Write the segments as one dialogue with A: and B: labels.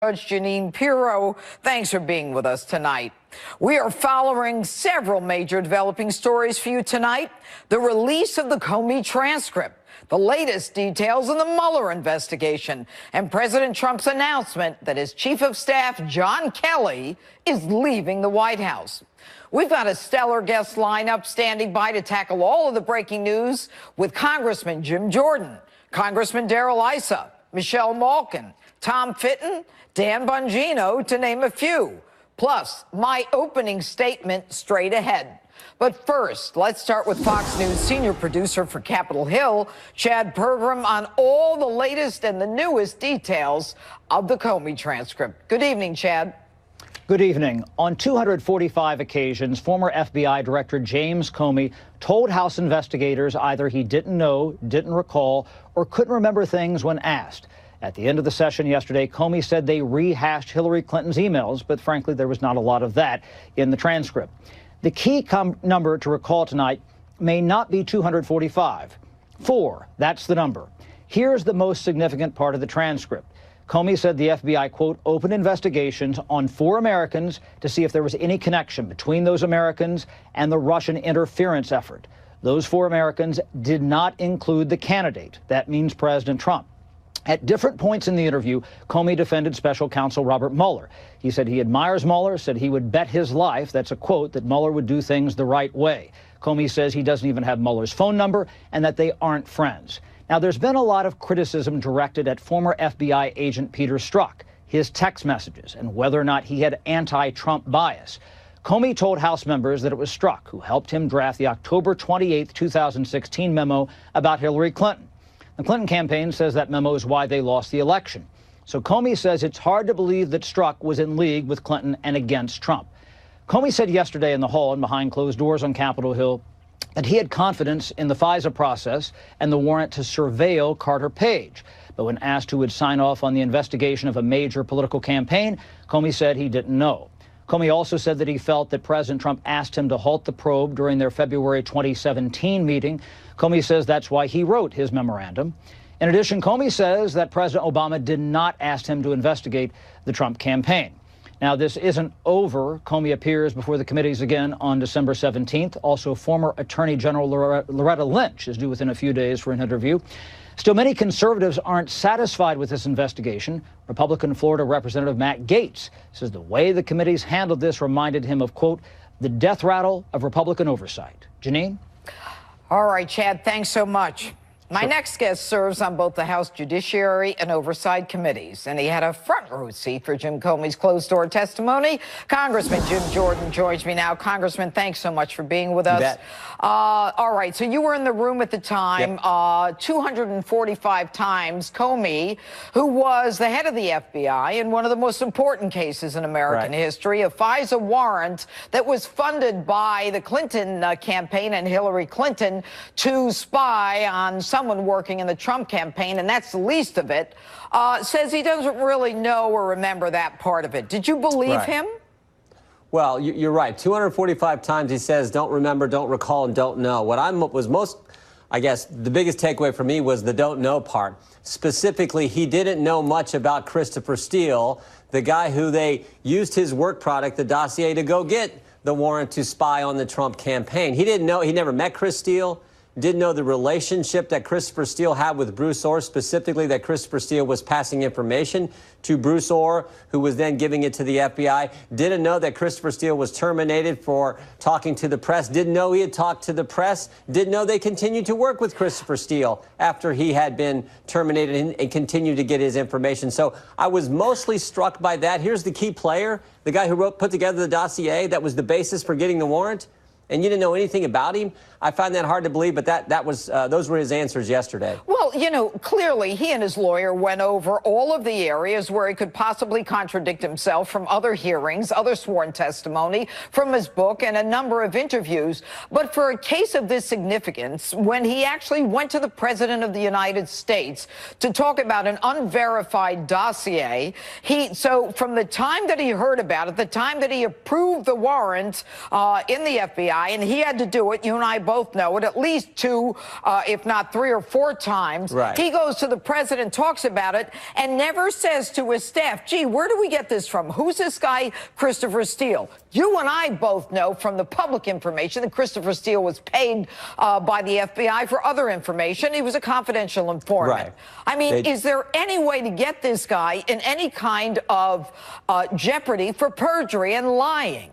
A: Judge Jeanine, thanks for being with us tonight. We are following several major developing stories for you tonight. The release of the Comey transcript, the latest details in the Mueller investigation, and President Trump's announcement that his chief of staff, John Kelly, is leaving the White House. We've got a stellar guest lineup standing by to tackle all of the breaking news with Congressman Jim Jordan, Congressman Darrell Issa, Michelle Malkin, Tom Fitton, Dan Bongino, to name a few. Plus, my opening statement straight ahead. But first, let's start with Fox News senior producer for Capitol Hill, Chad Pergram, on all the latest and the newest details of the Comey transcript. Good evening, Chad.
B: Good evening. On 245 occasions, former FBI Director James Comey told House investigators either he didn't know, didn't recall, or couldn't remember things when asked. At the end of the session yesterday, Comey said they rehashed Hillary Clinton's emails, but frankly, there was not a lot of that in the transcript. The key number to recall tonight may not be 245. 4, that's the number. Here's the most significant part of the transcript. Comey said the FBI, quote, opened investigations on 4 Americans to see if there was any connection between those Americans and the Russian interference effort. Those 4 Americans did not include the candidate. That means President Trump. At different points in the interview, Comey defended special counsel Robert Mueller. He said he admires Mueller, said he would bet his life, that's a quote, that Mueller would do things the right way. Comey says he doesn't even have Mueller's phone number and that they aren't friends. Now, there's been a lot of criticism directed at former FBI agent Peter Strzok, his text messages, and whether or not he had anti-Trump bias. Comey told House members that it was Strzok who helped him draft the October 28, 2016 memo about Hillary Clinton. The Clinton campaign says that memo is why they lost the election. So Comey says it's hard to believe that Strzok was in league with Clinton and against Trump. Comey said yesterday in the hall and behind closed doors on Capitol Hill that he had confidence in the FISA process and the warrant to surveil Carter Page. But when asked who would sign off on the investigation of a major political campaign, Comey said he didn't know. Comey also said that he felt that President Trump asked him to halt the probe during their February 2017 meeting. Comey says that's why he wrote his memorandum. In addition, Comey says that President Obama did not ask him to investigate the Trump campaign. Now, this isn't over. Comey appears before the committees again on December 17th. Also, former Attorney General Loretta Lynch is due within a few days for an interview. Still, many conservatives aren't satisfied with this investigation. Republican Florida Representative Matt Gaetz says the way the committees handled this reminded him of, quote, the death rattle of Republican oversight. Jeanine?
A: All right, Chad, thanks so much. My next guest serves on both the House Judiciary and Oversight Committees, and he had a front row seat for Jim Comey's closed-door testimony. Congressman Jim Jordan joins me now. Congressman, thanks so much for being with us. All right, so you were in the room at the time. Yep. 245 times, Comey, who was the head of the FBI in one of the most important cases in American history, a FISA warrant that was funded by the Clinton campaign and Hillary Clinton to spy on someone working in the Trump campaign, and that's the least of it, says he doesn't really know or remember that part of it. Did you believe him?
C: Well, you're right. 245 times he says, don't remember, don't recall, and don't know. What was most, I guess, the biggest takeaway for me was the don't know part. Specifically, he didn't know much about Christopher Steele, the guy who they used his work product, the dossier, to go get the warrant to spy on the Trump campaign. He didn't know, he never met Chris Steele. Didn't know the relationship that Christopher Steele had with Bruce Orr, specifically that Christopher Steele was passing information to Bruce Orr, who was then giving it to the FBI. Didn't know that Christopher Steele was terminated for talking to the press. Didn't know he had talked to the press. Didn't know they continued to work with Christopher Steele after he had been terminated and continued to get his information. So I was mostly struck by that. Here's the key player, the guy who put together the dossier that was the basis for getting the warrant, and you didn't know anything about him. I find that hard to believe, but those were his answers yesterday.
A: Well, you know, clearly he and his lawyer went over all of the areas where he could possibly contradict himself from other hearings, other sworn testimony, from his book, and a number of interviews. But for a case of this significance, when he actually went to the President of the United States to talk about an unverified dossier, so from the time that he heard about it, the time that he approved the warrant in the FBI, FBI, and he had to do it. You and I both know it, at least 2, if not 3 or 4 times.
C: Right.
A: He goes to the president, talks about it, and never says to his staff, gee, where do we get this from? Who's this guy, Christopher Steele? You and I both know from the public information that Christopher Steele was paid by the FBI for other information. He was a confidential informant.
C: Right.
A: I mean, is there any way to get this guy in any kind of jeopardy for perjury and lying?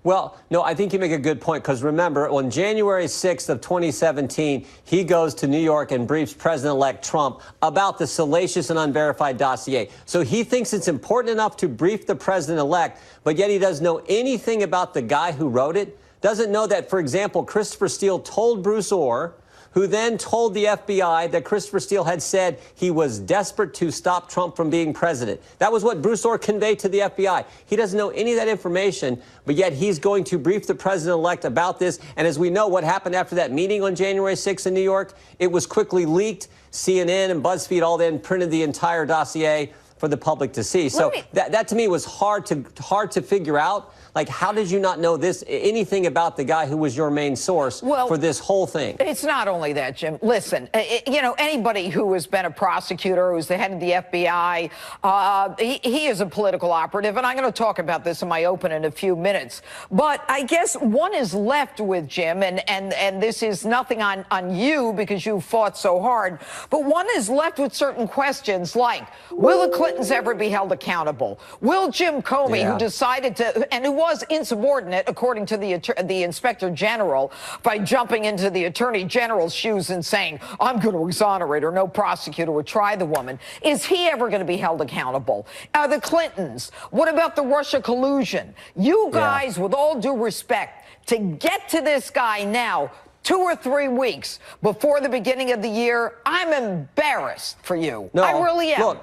C: Well, no, I think you make a good point, because remember, on January 6th of 2017, he goes to New York and briefs President-elect Trump about the salacious and unverified dossier. So he thinks it's important enough to brief the president-elect, but yet he doesn't know anything about the guy who wrote it, doesn't know that, for example, Christopher Steele told Bruce Orr, who then told the FBI that Christopher Steele had said he was desperate to stop Trump from being president. That was what Bruce Orr conveyed to the FBI. He doesn't know any of that information, but yet he's going to brief the president-elect about this. And as we know, what happened after that meeting on January 6th in New York, it was quickly leaked. CNN and BuzzFeed all then printed the entire dossier for the public to see. So that to me was hard to figure out. Like, how did you not know anything about the guy who was your main source for this whole thing?
A: It's not only that, Jim. Listen, you know, anybody who has been a prosecutor, who's the head of the FBI, he is a political operative, and I'm going to talk about this in my open in a few minutes. But I guess one is left with, Jim, and this is nothing on you because you fought so hard, but one is left with certain questions like, will the Clintons ever be held accountable? Will Jim Comey, who decided to, and who was insubordinate, according to the Inspector General, by jumping into the Attorney General's shoes and saying, I'm going to exonerate her, no prosecutor would try the woman. Is he ever going to be held accountable? The Clintons, what about the Russia collusion? You guys, with all due respect, to get to this guy now, 2 or 3 weeks before the beginning of the year, I'm embarrassed for you.
C: No,
A: I really am.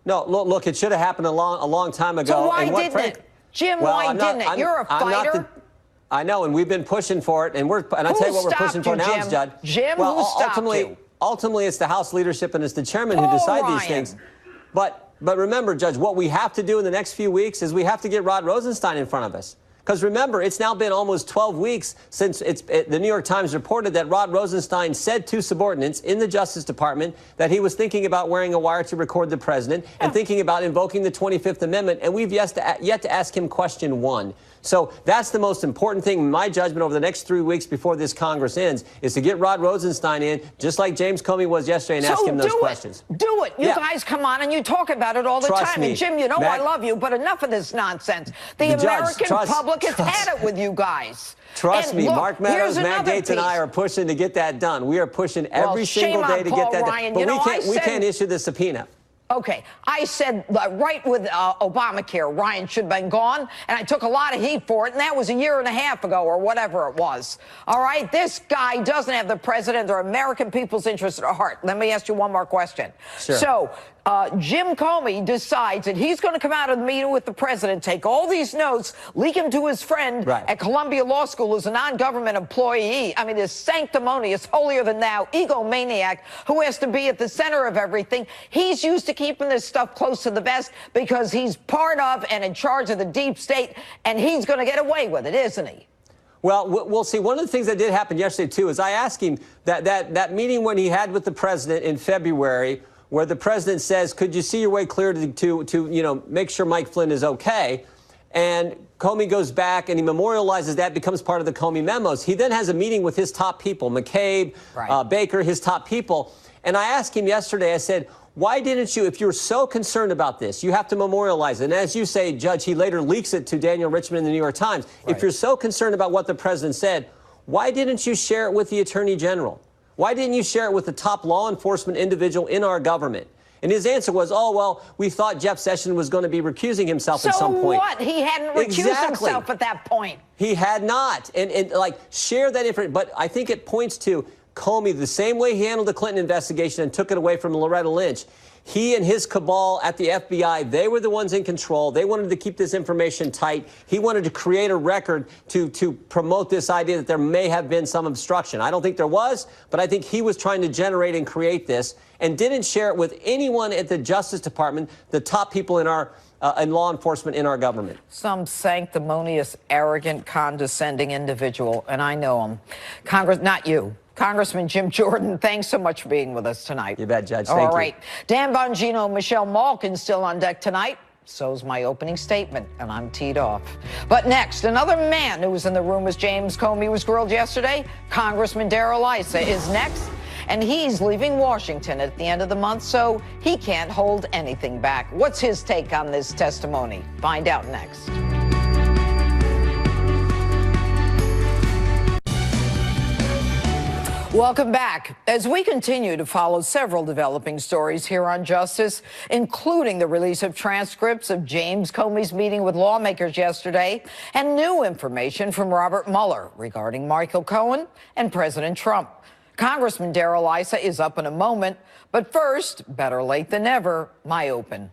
C: Look, it should have happened a long time ago.
A: So why didn't it? Jim, why didn't it? You're a fighter.
C: I know, and we've been pushing for it, and I'll tell you what we're pushing for now, Judge.
A: Jim, who stopped you?
C: Ultimately, it's the House leadership and it's the chairman who decide these things. But remember, Judge, what we have to do in the next few weeks is we have to get Rod Rosenstein in front of us. Because remember, it's now been almost 12 weeks since the New York Times reported that Rod Rosenstein said to subordinates in the Justice Department that he was thinking about wearing a wire to record the president and thinking about invoking the 25th Amendment. And we've yet to ask him question 1. So that's the most important thing, in my judgment, over the next 3 weeks before this Congress ends, is to get Rod Rosenstein in, just like James Comey was yesterday, and ask him those questions.
A: Do it. You guys come on and you talk about it all the time.
C: Me.
A: And Jim, you know I love you, but enough of this nonsense. The American public has had it with you guys.
C: Trust me, Mark Meadows, Matt Gaetz, and I are pushing to get that done. We are pushing every single day to get that done. But we can't issue the subpoena.
A: Okay, I said right with Obamacare, Ryan should have been gone, and I took a lot of heat for it, and that was a year and a half ago or whatever it was. All right, this guy doesn't have the president or American people's interests at heart. Let me ask you one more question.
C: Sure.
A: So, Jim Comey decides that he's going to come out of the meeting with the president, take all these notes, leak them to his friend at Columbia Law School who's a non-government employee. I mean, this sanctimonious, holier-than-thou egomaniac who has to be at the center of everything. He's used to keeping this stuff close to the vest because he's part of and in charge of the deep state, and he's going to get away with it, isn't he?
C: Well, we'll see. One of the things that did happen yesterday, too, is I asked him that meeting when he had with the president in February, where the president says, could you see your way clear to make sure Mike Flynn is okay? And Comey goes back and he memorializes that, becomes part of the Comey memos. He then has a meeting with his top people, McCabe, Baker, his top people. And I asked him yesterday, I said, why didn't you, if you're so concerned about this, you have to memorialize it. And as you say, Judge, he later leaks it to Daniel Richman in the New York Times. If you're so concerned about what the president said, why didn't you share it with the Attorney General? Why didn't you share it with the top law enforcement individual in our government? And his answer was, oh, well, we thought Jeff Sessions was going to be recusing himself at some point.
A: So what? He hadn't recused himself at that point.
C: He had not. And share that information. But I think it points to Comey, the same way he handled the Clinton investigation and took it away from Loretta Lynch. He and his cabal at the FBI, they were the ones in control. They wanted to keep this information tight. He wanted to create a record to promote this idea that there may have been some obstruction. I don't think there was, but I think he was trying to generate and create this and didn't share it with anyone at the Justice Department, the top people in our in law enforcement in our government.
A: Some sanctimonious, arrogant, condescending individual, and I know him. Not you. Congressman Jim Jordan, thanks so much for being with us tonight.
C: You bet, Judge. Thank you.
A: All right. Dan Bongino, Michelle Malkin still on deck tonight. So's my opening statement, and I'm teed off. But next, another man who was in the room as James Comey was grilled yesterday, Congressman Darrell Issa, is next. And he's leaving Washington at the end of the month, so he can't hold anything back. What's his take on this testimony? Find out next. Welcome back. As we continue to follow several developing stories here on Justice, including the release of transcripts of James Comey's meeting with lawmakers yesterday and new information from Robert Mueller regarding Michael Cohen and President Trump. Congressman Darrell Issa is up in a moment, but first, better late than never, my open.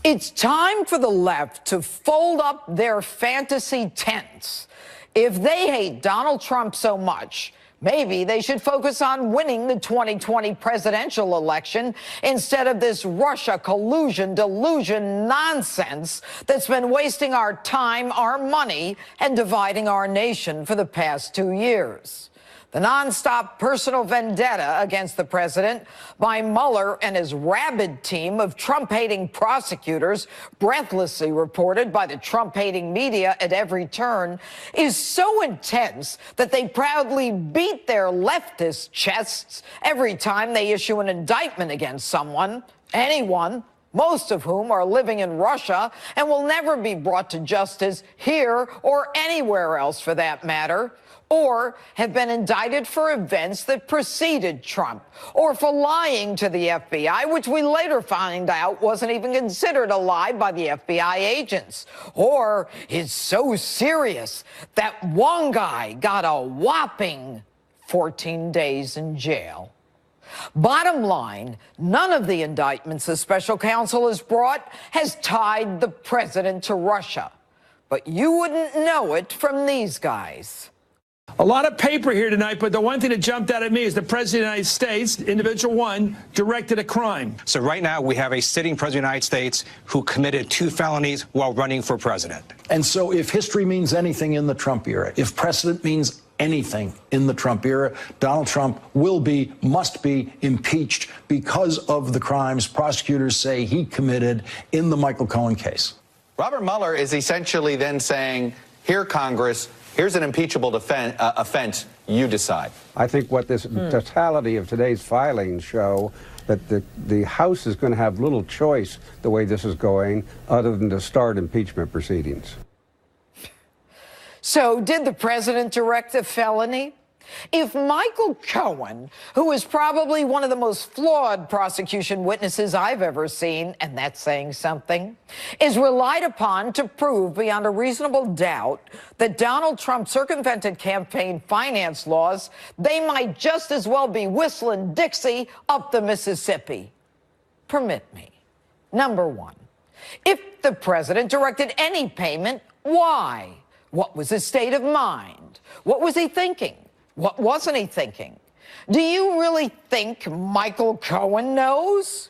A: It's time for the left to fold up their fantasy tents. If they hate Donald Trump so much, maybe they should focus on winning the 2020 presidential election instead of this Russia collusion delusion nonsense that's been wasting our time, our money, and dividing our nation for the past 2 years. The nonstop personal vendetta against the president by Mueller and his rabid team of Trump-hating prosecutors, breathlessly reported by the Trump-hating media at every turn, is so intense that they proudly beat their leftist chests every time they issue an indictment against someone, anyone, most of whom are living in Russia and will never be brought to justice here or anywhere else for that matter, or have been indicted for events that preceded Trump, or for lying to the FBI, which we later find out wasn't even considered a lie by the FBI agents, or is so serious that one guy got a whopping 14 days in jail. Bottom line, none of the indictments the special counsel has brought has tied the president to Russia. But you wouldn't know it from these guys.
D: A lot of paper here tonight, but the one thing that jumped out at me is the President of the United States, individual one, directed a crime.
E: So right now we have a sitting President of the United States who committed 2 felonies while running for president.
F: And so if history means anything in the Trump era, if precedent means anything in the Trump era, Donald Trump must be impeached because of the crimes prosecutors say he committed in the Michael Cohen case.
G: Robert Mueller is essentially then saying, here, Congress, here's an impeachable offense, you decide.
H: I think what this totality of today's filings show that the House is going to have little choice the way this is going other than to start impeachment proceedings.
A: So did the president direct a felony? If Michael Cohen, who is probably one of the most flawed prosecution witnesses I've ever seen, and that's saying something, is relied upon to prove beyond a reasonable doubt that Donald Trump circumvented campaign finance laws, they might just as well be whistling Dixie up the Mississippi. Permit me. Number one, if the president directed any payment, why? What was his state of mind? What was he thinking? What wasn't he thinking? Do you really think Michael Cohen knows?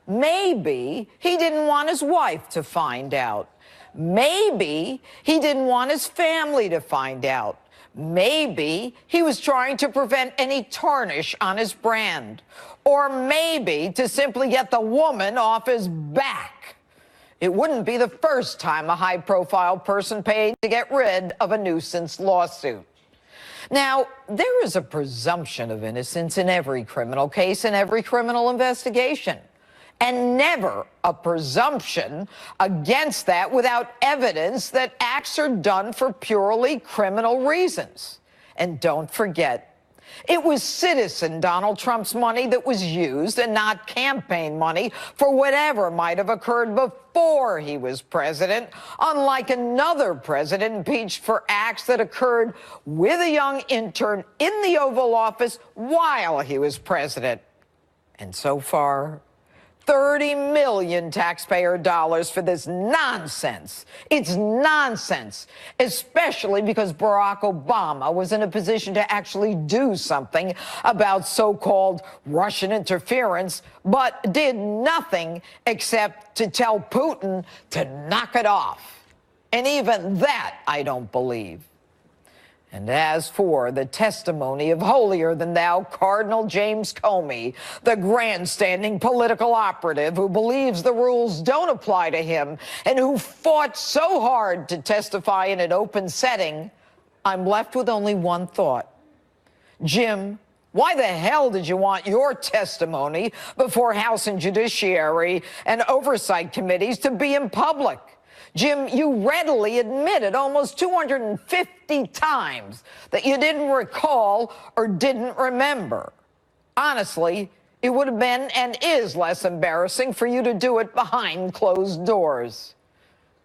A: Maybe he didn't want his wife to find out. Maybe he didn't want his family to find out. Maybe he was trying to prevent any tarnish on his brand. Or maybe to simply get the woman off his back. It wouldn't be the first time a high-profile person paid to get rid of a nuisance lawsuit. Now, there is a presumption of innocence in every criminal case and every criminal investigation, and never a presumption against that without evidence that acts are done for purely criminal reasons. And don't forget, It was citizen Donald Trump's money that was used and not campaign money for whatever might have occurred before he was president, unlike another president impeached for acts that occurred with a young intern in the Oval Office while he was president. And so far, 30 million taxpayer dollars for this nonsense. It's nonsense, especially because Barack Obama was in a position to actually do something about so-called Russian interference, but did nothing except to tell Putin to knock it off. And even that I don't believe. And as for the testimony of holier-than-thou Cardinal James Comey, the grandstanding political operative who believes the rules don't apply to him and who fought so hard to testify in an open setting, I'm left with only one thought. Jim, why the hell did you want your testimony before House and Judiciary and Oversight Committees to be in public? Jim, you readily admitted almost 250 times that you didn't recall or didn't remember. Honestly, it would have been and is less embarrassing for you to do it behind closed doors.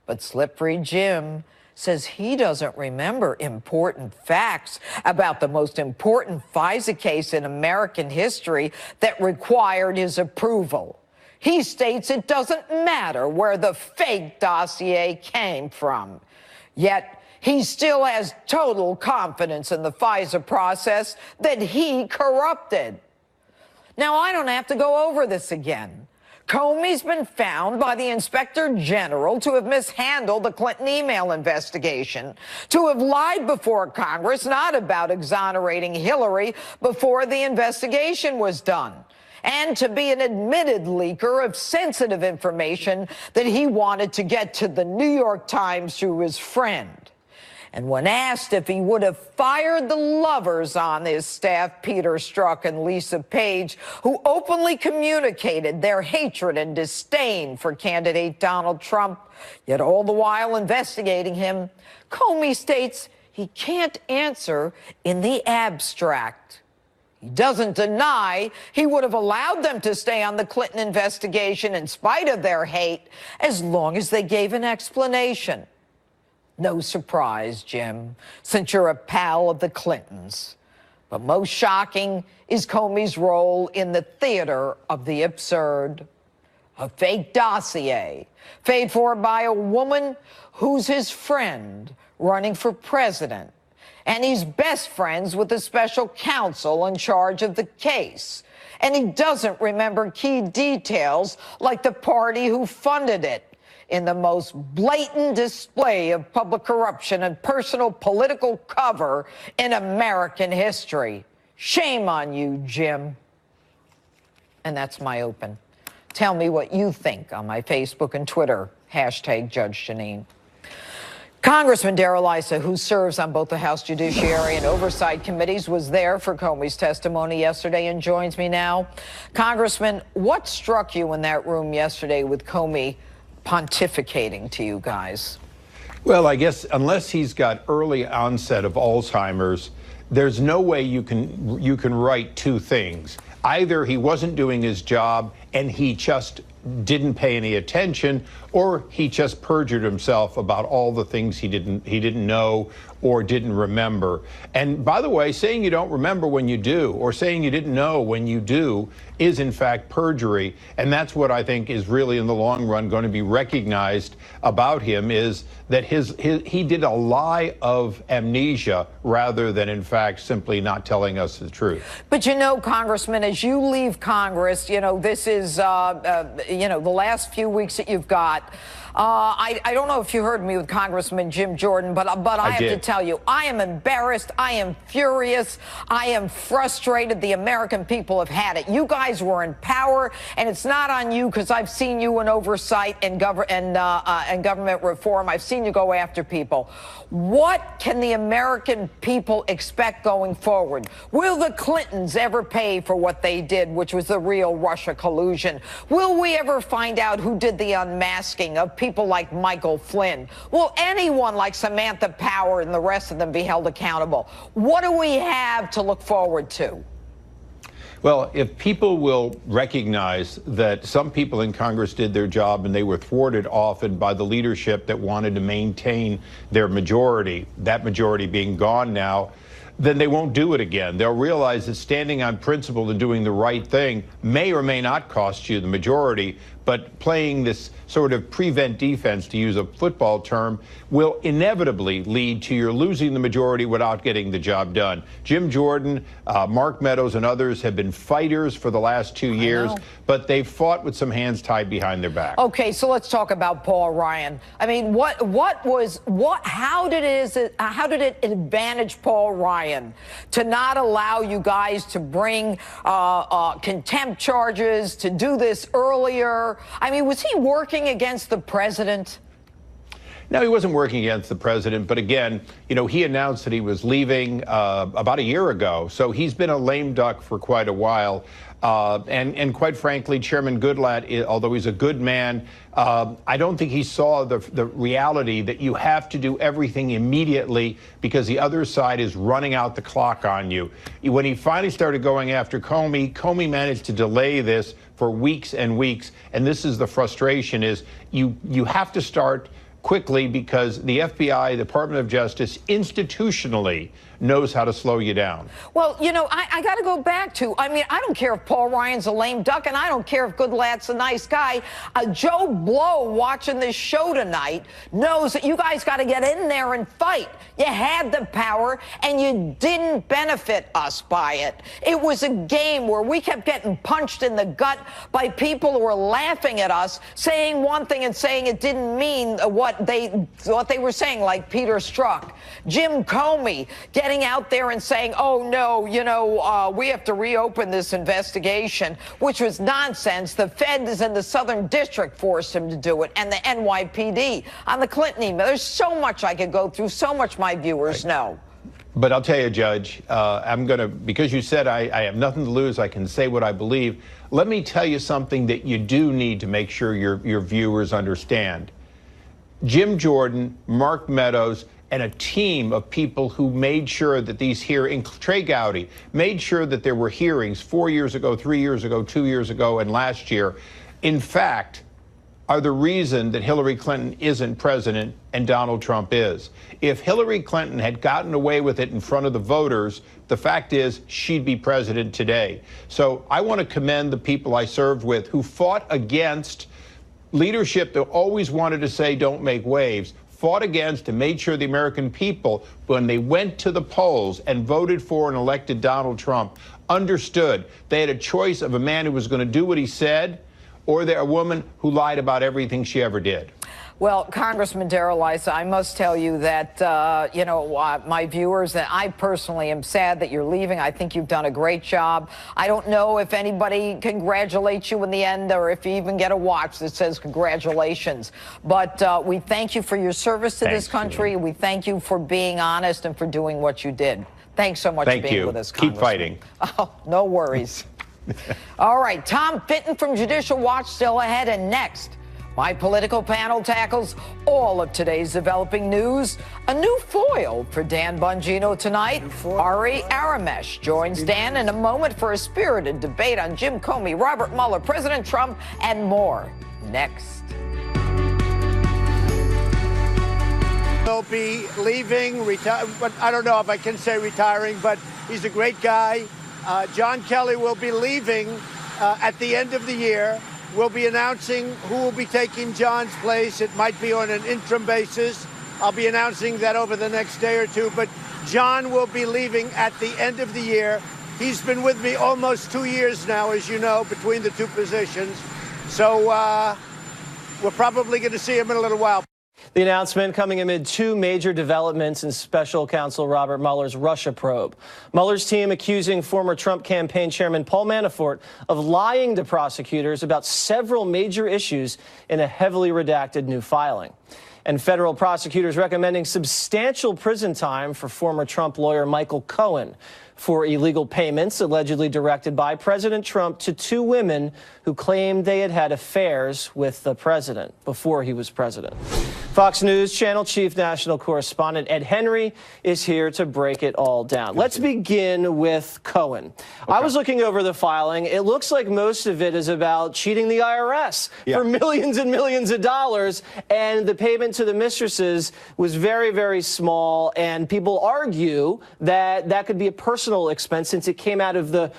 A: But Slippery Jim says he doesn't remember important facts about the most important FISA case in American history that required his approval. He states it doesn't matter where the fake dossier came from. Yet, he still has total confidence in the FISA process that he corrupted. Now, I don't have to go over this again. Comey's been found by the Inspector General to have mishandled the Clinton email investigation, to have lied before Congress, not about exonerating Hillary before the investigation was done, and to be an admitted leaker of sensitive information that he wanted to get to the New York Times through his friend. And when asked if he would have fired the lovers on his staff, Peter Strzok and Lisa Page, who openly communicated their hatred and disdain for candidate Donald Trump, yet all the while investigating him, Comey states he can't answer in the abstract. He doesn't deny he would have allowed them to stay on the Clinton investigation in spite of their hate, as long as they gave an explanation. No surprise, Jim, since you're a pal of the Clintons. But most shocking is Comey's role in the theater of the absurd. A fake dossier paid for by a woman who's his friend running for president. And he's best friends with the special counsel in charge of the case. And he doesn't remember key details like the party who funded it, in the most blatant display of public corruption and personal political cover in American history. Shame on you, Jim. And that's my open. Tell me what you think on my Facebook and Twitter, #Judge Jeanine. Congressman Darrell Issa, who serves on both the House Judiciary and Oversight Committees, was there for Comey's testimony yesterday and joins me now. Congressman, what struck you in that room yesterday with Comey pontificating to you guys?
I: Well, I guess unless he's got early onset of Alzheimer's, there's no way you can write two things. Either he wasn't doing his job and he just didn't pay any attention, or he just perjured himself about all the things he didn't know or didn't remember. And by the way, saying you don't remember when you do, or saying you didn't know when you do, is in fact perjury. And that's what I think is really in the long run going to be recognized about him, is that he did a lie of amnesia rather than in fact simply not telling us the truth.
A: But you know, Congressman, as you leave Congress, you know, this is, the last few weeks that you've got. I don't know if you heard me with Congressman Jim Jordan, but I have to tell you, I am embarrassed. I am furious. I am frustrated. The American people have had it. You guys were in power, and it's not on you, because I've seen you in oversight and government reform. I've seen you go after people. What can the American people expect going forward? Will the Clintons ever pay for what they did, which was the real Russia collusion? Will we ever find out who did the unmasking of people people like Michael Flynn? Will anyone like Samantha Power and the rest of them be held accountable? What do we have to look forward to?
I: Well, if people will recognize that some people in Congress did their job and they were thwarted often by the leadership that wanted to maintain their majority, that majority being gone now, then they won't do it again. They'll realize that standing on principle and doing the right thing may or may not cost you the majority, but playing this sort of prevent defense, to use a football term, will inevitably lead to your losing the majority without getting the job done. Jim Jordan, Mark Meadows, and others have been fighters for the last 2 years, but they've fought with some hands tied behind their back.
A: Okay, so let's talk about Paul Ryan. I mean, how did it advantage Paul Ryan to not allow you guys to bring contempt charges, to do this earlier? I mean, was he working against the president?
I: No, he wasn't working against the president. But again, you know, he announced that he was leaving about a year ago. So he's been a lame duck for quite a while. And quite frankly, Chairman Goodlatte, although he's a good man, I don't think he saw the reality that you have to do everything immediately because the other side is running out the clock on you. When he finally started going after Comey managed to delay this for weeks and weeks. And this is the frustration, is you have to start quickly because the FBI, the Department of Justice, institutionally knows how to slow you down.
A: Well, you know, I got to go back to, I mean, I don't care if Paul Ryan's a lame duck, and I don't care if Goodlatte's a nice guy. Joe Blow watching this show tonight knows that you guys got to get in there and fight. You had the power, and you didn't benefit us by it. It was a game where we kept getting punched in the gut by people who were laughing at us, saying one thing and saying it didn't mean what they were saying, like Peter Strzok. Jim Comey getting out there and saying, oh, no, you know, we have to reopen this investigation, which was nonsense. The feds in the Southern District forced him to do it, and the NYPD on the Clinton email. There's so much I could go through, so much my viewers know.
I: But I'll tell you, Judge, I'm going to, because you said I have nothing to lose, I can say what I believe. Let me tell you something that you do need to make sure your viewers understand. Jim Jordan, Mark Meadows, and a team of people who made sure that these hearings, Trey Gowdy, made sure that there were hearings 4 years ago, 3 years ago, 2 years ago, and last year, in fact, are the reason that Hillary Clinton isn't president and Donald Trump is. If Hillary Clinton had gotten away with it in front of the voters, the fact is she'd be president today. So I want to commend the people I served with who fought against leadership that always wanted to say don't make waves, fought against and made sure the American people, when they went to the polls and voted for and elected Donald Trump, understood they had a choice of a man who was going to do what he said or a woman who lied about everything she ever did.
A: Well, Congressman Darrell Issa, I must tell you that, you know, my viewers, that I personally am sad that you're leaving. I think you've done a great job. I don't know if anybody congratulates you in the end or if you even get a watch that says congratulations. But we thank you for your service to this country. We thank you for being honest and for doing what you did. Thanks so much for being with us, Congressman.
I: Keep fighting.
A: Oh, no worries. All right, Tom Fitton from Judicial Watch still ahead, and next, my political panel tackles all of today's developing news. A new foil for Dan Bongino tonight. Ari Aramesh joins Dan in a moment for a spirited debate on Jim Comey, Robert Mueller, President Trump, and more. Next.
J: He'll be leaving, but I don't know if I can say retiring, but he's a great guy. John Kelly will be leaving at the end of the year. We'll be announcing who will be taking John's place. It might be on an interim basis. I'll be announcing that over the next day or two. But John will be leaving at the end of the year. He's been with me almost 2 years now, as you know, between the two positions. So we're probably going to see him in a little while.
K: The announcement coming amid two major developments in special counsel Robert Mueller's Russia probe. Mueller's team accusing former Trump campaign chairman Paul Manafort of lying to prosecutors about several major issues in a heavily redacted new filing. And federal prosecutors recommending substantial prison time for former Trump lawyer Michael Cohen for illegal payments allegedly directed by President Trump to two women who claimed they had had affairs with the president before he was president. Fox News Channel Chief National Correspondent Ed Henry is here to break it all down. Let's begin with Cohen. Okay. I was looking over the filing. It looks like most of it is about cheating the IRS for millions and millions of dollars, and the payment to the mistresses was very, very small, and people argue that that could be a personal expense since it came out of the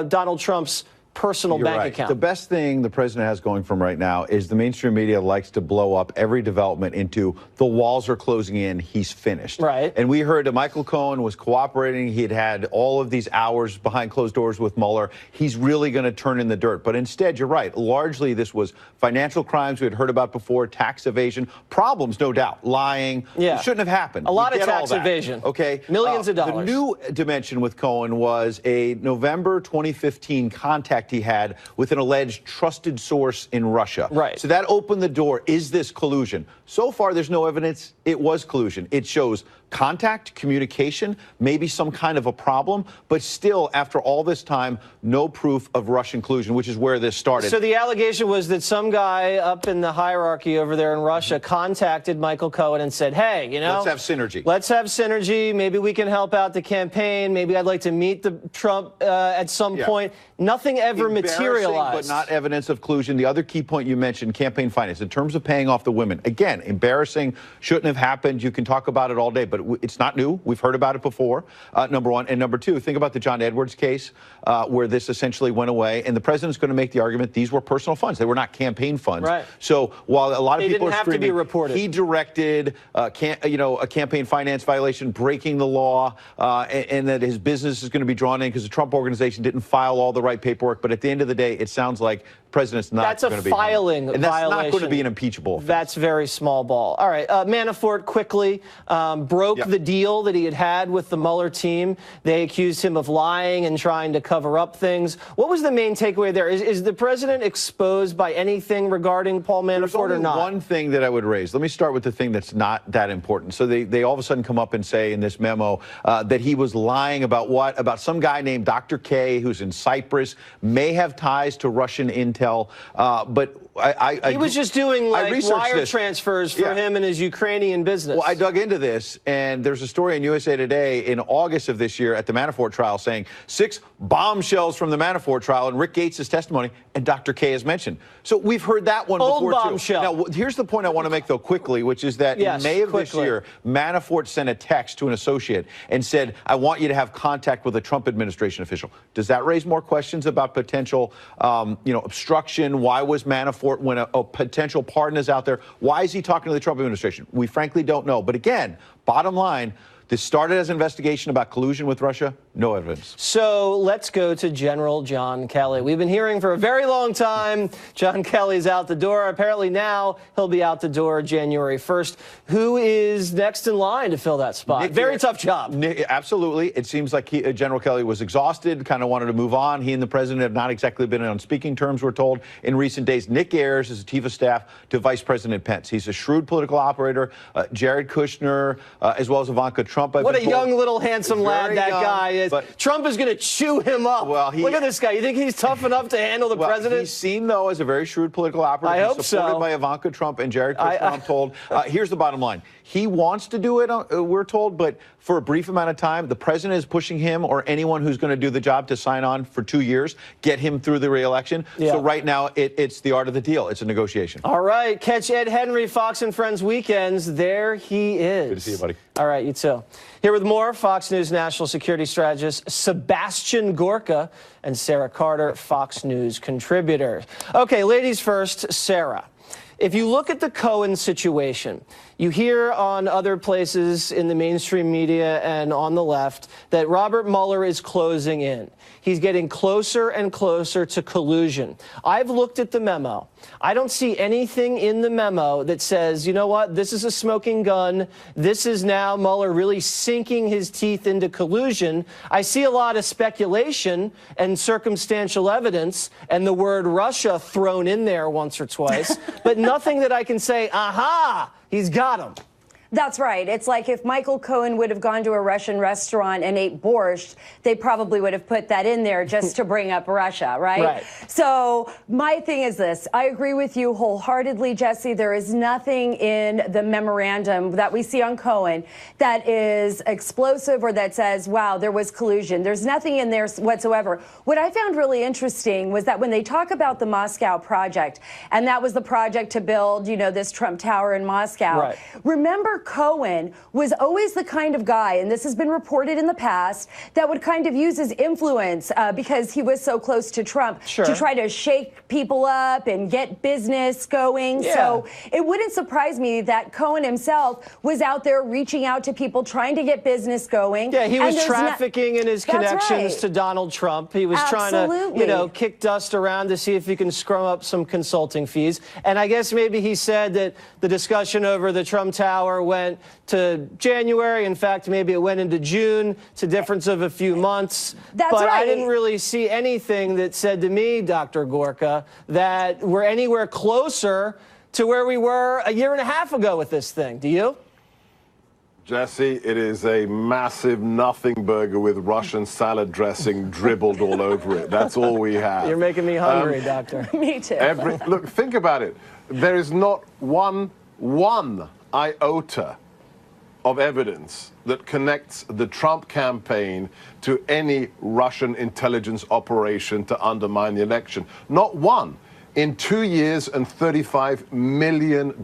K: Donald Trump's personal bank account.
L: The best thing the president has going from right now is the mainstream media likes to blow up every development into the walls are closing in, he's finished.
K: Right.
L: And we heard that Michael Cohen was cooperating. He had all of these hours behind closed doors with Mueller. He's really going to turn in the dirt. But instead, you're right. Largely, this was financial crimes we had heard about before, tax evasion, problems, no doubt, lying.
K: Yeah.
L: It shouldn't have happened.
K: A lot of tax evasion.
L: Okay.
K: Millions of dollars.
L: The new dimension with Cohen was a November 2015 contact he had with an alleged trusted source in Russia.
K: Right.
L: So that opened the door. Is this collusion? So far, there's no evidence it was collusion. It shows contact, communication, maybe some kind of a problem, but still, after all this time, no proof of Russian collusion, which is where this started.
K: So the allegation was that some guy up in the hierarchy over there in Russia contacted Michael Cohen and said, hey, you know,
L: let's have synergy.
K: Let's have synergy. Maybe we can help out the campaign. Maybe I'd like to meet the Trump at some point. Nothing ever materialized.
L: But not evidence of collusion. The other key point you mentioned, campaign finance, in terms of paying off the women. Again, embarrassing, shouldn't have happened. You can talk about it all day, but it's not new. We've heard about it before, number one. And number two, think about the John Edwards case where this essentially went away. And the president's going to make the argument these were personal funds. They were not campaign funds.
K: Right.
L: So while a lot of people
K: didn't
L: are
K: have
L: screaming,
K: to be reported.
L: He directed a campaign finance violation, breaking the law, and that his business is going to be drawn in because the Trump organization didn't file all the right paperwork. But at the end of the day, it sounds like the president's not going to be.
K: That's a filing
L: and that's
K: violation.
L: not going to be an impeachable offense.
K: That's very small ball. All right. Manafort quickly broke the deal that he had with the Mueller team. They accused him of lying and trying to cover up things. What was the main takeaway there? Is the president exposed by anything regarding Paul Manafort or not?
L: One thing that I would raise. Let me start with the thing that's not that important. So they all of a sudden come up and say in this memo that he was lying about what? About some guy named Dr. K, who's in Cyprus, may have ties to Russian intel. But he
K: was just doing like wire transfers for him and his Ukrainian business.
L: Well, I dug into this, and there's a story in USA Today in August of this year at the Manafort trial saying 6 bombshells from the Manafort trial, and Rick Gates' testimony, and Dr. K is mentioned. So we've heard that one before,
K: bombshell.
L: Now, here's the point I want to make, though, quickly, which is that in May of this year, Manafort sent a text to an associate and said, I want you to have contact with a Trump administration official. Does that raise more questions about potential, obstruction? Why was Manafort, when a potential pardon is out there, why is he talking to the Trump administration? We frankly don't know. But again, bottom line, this started as an investigation about collusion with Russia. No evidence.
K: So let's go to General John Kelly. We've been hearing for a very long time John Kelly's out the door. Apparently now he'll be out the door January 1st. Who is next in line to fill that spot? Very tough job.
L: Absolutely. It seems like General Kelly was exhausted, kind of wanted to move on. He and the president have not exactly been on speaking terms, we're told, in recent days. Nick Ayers is the chief of staff to Vice President Pence. He's a shrewd political operator. Jared Kushner, as well as Ivanka Trump.
K: What a young little handsome lad that guy is. Trump is going to chew him up. Well, look at this guy. You think he's tough enough to handle the president?
L: He's seen, though, as a very shrewd political operator.
K: I hope so.
L: Supported by Ivanka Trump and Jared Kushner, I'm told. Here's the bottom line. He wants to do it, we're told, but for a brief amount of time, the president is pushing him or anyone who's going to do the job to sign on for 2 years, get him through the reelection. Yeah. So right now, it's the art of the deal. It's a negotiation.
K: All right. Catch Ed Henry, Fox and Friends Weekends. There he is.
L: Good to see you, buddy.
K: All right, you too. Here with more, Fox News national security strategist Sebastian Gorka and Sarah Carter, Fox News contributor. Okay, ladies first, Sarah. If you look at the Cohen situation, you hear on other places in the mainstream media and on the left that Robert Mueller is closing in. He's getting closer and closer to collusion. I've looked at the memo. I don't see anything in the memo that says, you know what, this is a smoking gun. This is now Mueller really sinking his teeth into collusion. I see a lot of speculation and circumstantial evidence and the word Russia thrown in there once or twice, but nothing that I can say, aha, he's got him.
M: That's right. It's like if Michael Cohen would have gone to a Russian restaurant and ate borscht, they probably would have put that in there just to bring up Russia, right?
K: Right.
M: So my thing is this. I agree with you wholeheartedly, Jesse. There is nothing in the memorandum that we see on Cohen that is explosive or that says, wow, there was collusion. There's nothing in there whatsoever. What I found really interesting was that when they talk about the Moscow project, and that was the project to build, you know, this Trump Tower in Moscow.
K: Right.
M: Remember, Cohen was always the kind of guy, and this has been reported in the past, that would kind of use his influence because he was so close to Trump to try to shake people up and get business going.
K: Yeah.
M: So it wouldn't surprise me that Cohen himself was out there reaching out to people trying to get business going.
K: Yeah, he was trafficking in his connections to Donald Trump. He was trying to, you know, kick dust around to see if he can scrum up some consulting fees. And I guess maybe he said that the discussion over the Trump Tower went to January. In fact, maybe it went into June. It's a difference of a few months.
M: That's
K: but
M: right.
K: I didn't really see anything that said to me, Dr. Gorka, that we're anywhere closer to where we were a year and a half ago with this thing. Do you?
N: Jesse, it is a massive nothing burger with Russian salad dressing dribbled all over it. That's all we have.
K: You're making me hungry, Doctor.
M: Me too.
N: Look, think about it. There is not one iota of evidence that connects the Trump campaign to any Russian intelligence operation to undermine the election. Not one. In 2 years and $35 million,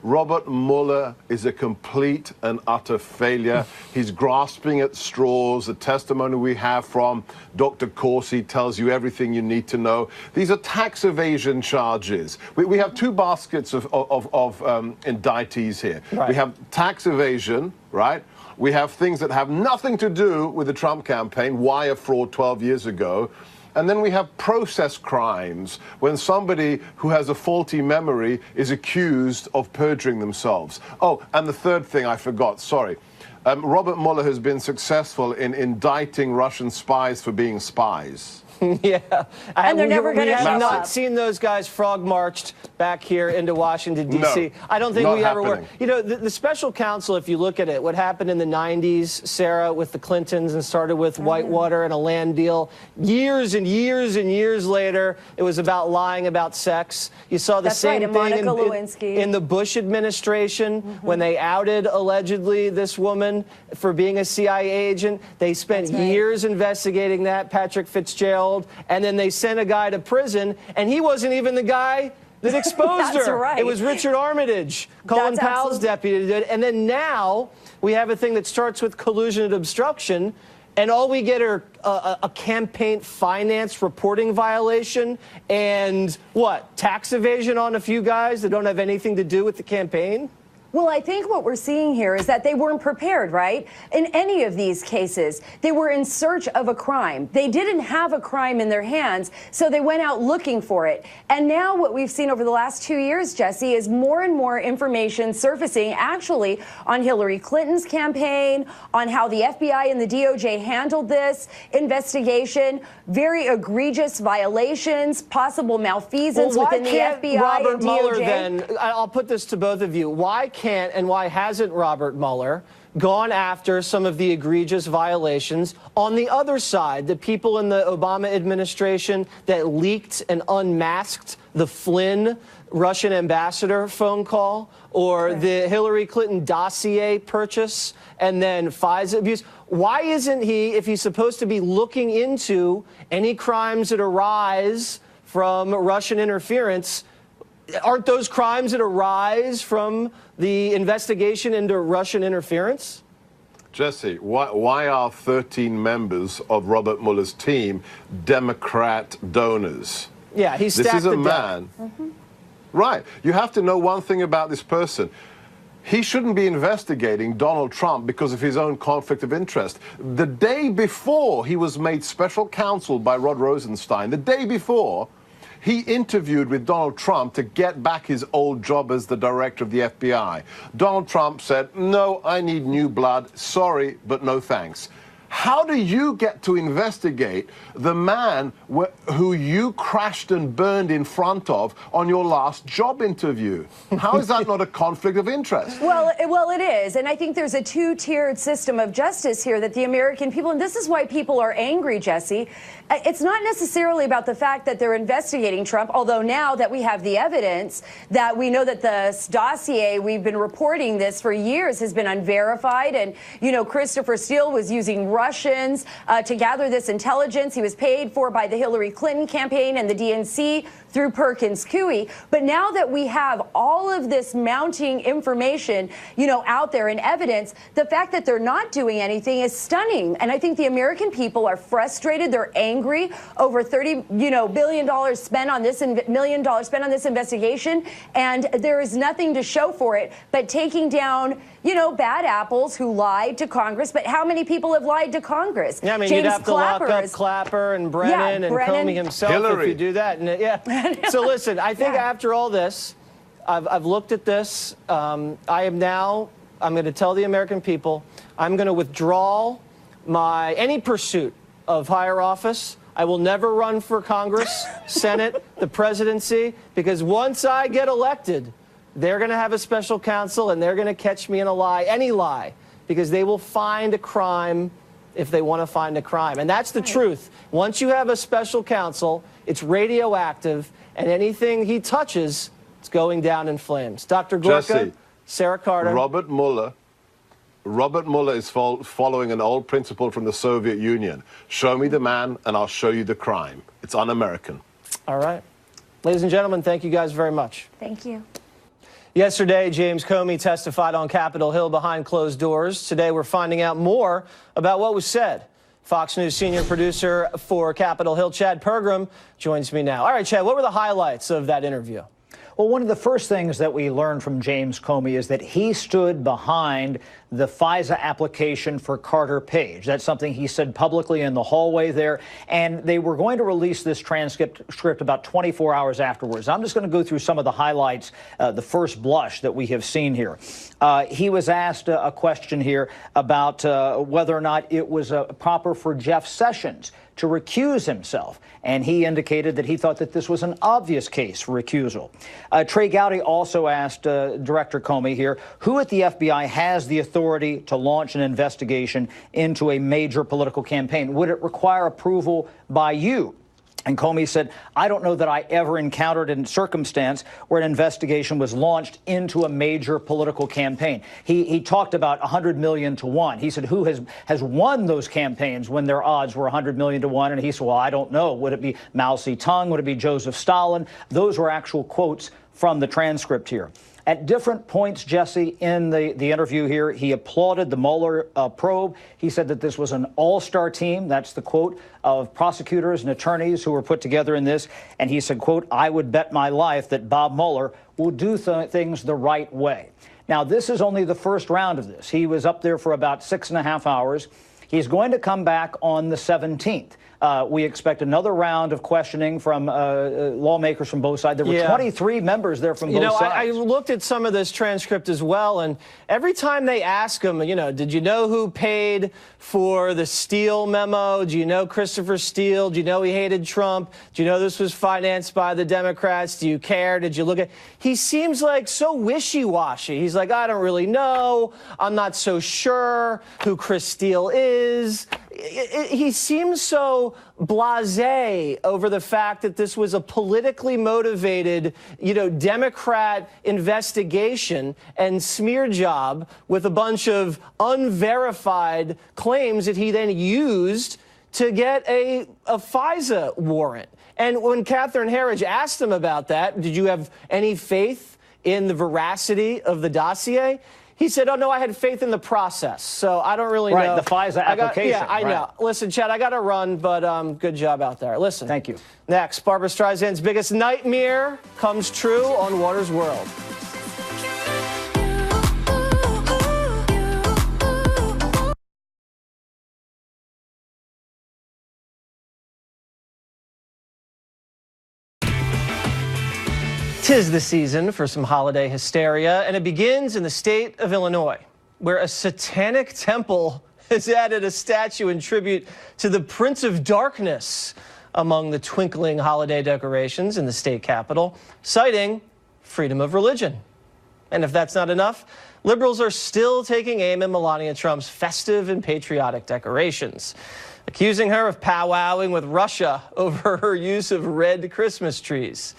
N: Robert Mueller is a complete and utter failure. He's grasping at straws. The testimony we have from Dr. Corsi tells you everything you need to know. These are tax evasion charges. We have two baskets of indictees here.
K: Right.
N: We have tax evasion, right? We have things that have nothing to do with the Trump campaign, wire fraud 12 years ago. And then we have process crimes, when somebody who has a faulty memory is accused of perjuring themselves. Oh, and the third thing I forgot, sorry. Robert Mueller has been successful in indicting Russian spies for being spies.
K: Yeah.
M: And they're never going to
K: show up.
M: show
K: We have
M: up.
K: not seen those guys frog marched back here into Washington, D.C.
N: No,
K: I don't think
N: not
K: we ever were.
N: happening.
K: You know, the special counsel, if you look at it, what happened in the 90s, Sarah, with the Clintons and started with Whitewater and a land deal. Years and years and years later, it was about lying about sex. You saw the same thing in the Bush administration when they outed, allegedly, this woman for being a CIA agent. They spent years investigating that, Patrick Fitzgerald. And then they sent a guy to prison, and he wasn't even the guy that exposed her.
M: Right.
K: It was Richard Armitage, Colin Powell's deputy, did. And then now we have a thing that starts with collusion and obstruction, and all we get are a campaign finance reporting violation and what, tax evasion on a few guys that don't have anything to do with the campaign?
M: Well, I think what we're seeing here is that they weren't prepared, right? In any of these cases, they were in search of a crime. They didn't have a crime in their hands, so they went out looking for it. And now what we've seen over the last 2 years, Jesse, is more and more information surfacing actually on Hillary Clinton's campaign, on how the FBI and the DOJ handled this investigation, very egregious violations, possible malfeasance within the FBI
K: Robert
M: and DOJ.
K: Mueller, then, I'll put this to both of you. Why can't and why hasn't Robert Mueller gone after some of the egregious violations on the other side, the people in the Obama administration that leaked and unmasked the Flynn Russian ambassador phone call, or the Hillary Clinton dossier purchase, and then FISA abuse? Why isn't he, if he's supposed to be looking into any crimes that arise from Russian interference, aren't those crimes that arise from the investigation into Russian interference?
N: Jesse, why are 13 members of Robert Mueller's team Democrat donors?
K: Yeah, he's stacked
N: This is a
K: the
N: man. Right. You have to know one thing about this person. He shouldn't be investigating Donald Trump because of his own conflict of interest. The day before he was made special counsel by Rod Rosenstein, the day before, he interviewed with Donald Trump to get back his old job as the director of the FBI. Donald Trump said, no, I need new blood. Sorry, but no thanks. How do you get to investigate the man who you crashed and burned in front of on your last job interview? How is that not a conflict of interest?
M: Well, it is. And I think there's a two-tiered system of justice here that the American people, and this is why people are angry, Jesse. It's not necessarily about the fact that they're investigating Trump, although now that we have the evidence that we know that the dossier, we've been reporting this for years, has been unverified. And, you know, Christopher Steele was using Russians to gather this intelligence. He was paid for by the Hillary Clinton campaign and the DNC through Perkins Coie. But now that we have all of this mounting information, you know, out there in evidence, the fact that they're not doing anything is stunning. And I think the American people are frustrated. They're angry over $30 billion spent on this $1 million spent on this investigation, and there is nothing to show for it but taking down, you know, bad apples who lied to Congress. But how many people have lied to Congress?
K: Yeah, I mean,
M: James
K: you'd have to lock up Clapper and Brennan and Comey himself if you do that. And, yeah. So listen, I think after all this, I've looked at this. I'm going to tell the American people, I'm going to withdraw any pursuit of higher office. I will never run for Congress, Senate, the presidency, because once I get elected, they're going to have a special counsel and they're going to catch me in a lie, any lie, because they will find a crime if they want to find a crime. And that's the truth. Once you have a special counsel, it's radioactive, and anything he touches, it's going down in flames. Dr. Gorka,
N: Jesse,
K: Sarah Carter.
N: Robert Mueller is following an old principle from the Soviet Union. Show me the man and I'll show you the crime. It's un-American.
K: All right. Ladies and gentlemen, thank you guys very much.
M: Thank you.
K: Yesterday, James Comey testified on Capitol Hill behind closed doors. Today, we're finding out more about what was said. Fox News senior producer for Capitol Hill, Chad Pergram, joins me now. All right, Chad, what were the highlights of that interview?
B: Well, one of the first things that we learned from James Comey is that he stood behind the FISA application for Carter Page. That's something he said publicly in the hallway there. And they were going to release this transcript about 24 hours afterwards. I'm just going to go through some of the highlights, the first blush that we have seen here. He was asked a question here about whether or not it was proper for Jeff Sessions to recuse himself. And he indicated that he thought that this was an obvious case for recusal. Trey Gowdy also asked Director Comey here, who at the FBI has the authority to launch an investigation into a major political campaign? Would it require approval by you? And Comey said, I don't know that I ever encountered a circumstance where an investigation was launched into a major political campaign. He talked about 100 million to 1. He said, who has won those campaigns when their odds were 100 million to 1? And he said, well, I don't know. Would it be Mao Zedong? Would it be Joseph Stalin? Those were actual quotes from the transcript here. At different points, Jesse, in the interview here, he applauded the Mueller probe. He said that this was an all-star team. That's the quote of prosecutors and attorneys who were put together in this. And he said, quote, I would bet my life that Bob Mueller will do things the right way. Now, this is only the first round of this. He was up there for about 6.5 hours. He's going to come back on the 17th. We expect another round of questioning from lawmakers from both sides. There were 23 members there from both sides.
K: I looked at some of this transcript as well, and every time they ask him, did you know who paid for the Steele memo? Do you know Christopher Steele? Do you know he hated Trump? Do you know this was financed by the Democrats? Do you care? Did you look at? He seems like so wishy-washy. He's like, I don't really know. I'm not so sure who Chris Steele is. He seems so blasé over the fact that this was a politically motivated, Democrat investigation and smear job with a bunch of unverified claims that he then used to get a FISA warrant. And when Catherine Herridge asked him about that, did you have any faith in the veracity of the dossier? He said, oh, no, I had faith in the process. So I don't really know.
B: Right, the FISA application.
K: I know. Listen, Chad, I got to run, but good job out there. Listen.
B: Thank you.
K: Next, Barbra Streisand's biggest nightmare comes true on Water's World. 'Tis the season for some holiday hysteria, and it begins in the state of Illinois, where a satanic temple has added a statue in tribute to the Prince of Darkness among the twinkling holiday decorations in the state capitol, citing freedom of religion. And if that's not enough, liberals are still taking aim at Melania Trump's festive and patriotic decorations, accusing her of powwowing with Russia over her use of red Christmas trees.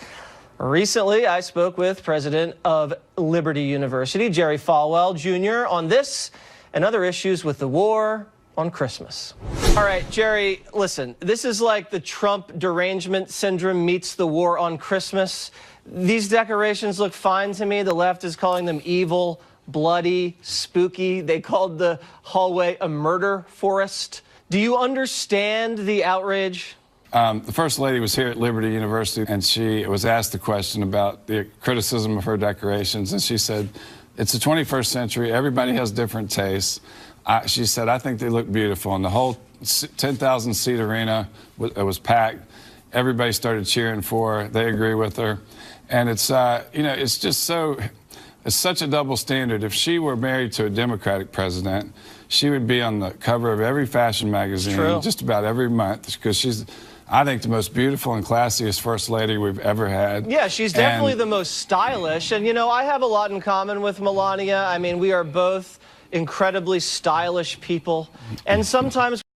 K: Recently, I spoke with President of Liberty University, Jerry Falwell Jr., on this and other issues with the war on Christmas. All right, Jerry, listen, this is like the Trump derangement syndrome meets the war on Christmas. These decorations look fine to me. The left is calling them evil, bloody, spooky. They called the hallway a murder forest. Do you understand the outrage?
O: The First Lady was here at Liberty University, and she was asked the question about the criticism of her decorations, and she said, it's the 21st century, everybody has different tastes. She said, I think they look beautiful, and the whole 10,000-seat arena was packed. Everybody started cheering for her. They agree with her. And it's, you know, it's just so, it's such a double standard. If she were married to a Democratic president, she would be on the cover of every fashion magazine just about every month, because she's, I think, the most beautiful and classiest First Lady we've ever had.
K: Yeah, she's definitely the most stylish. And, you know, I have a lot in common with Melania. I mean, we are both incredibly stylish people. And sometimes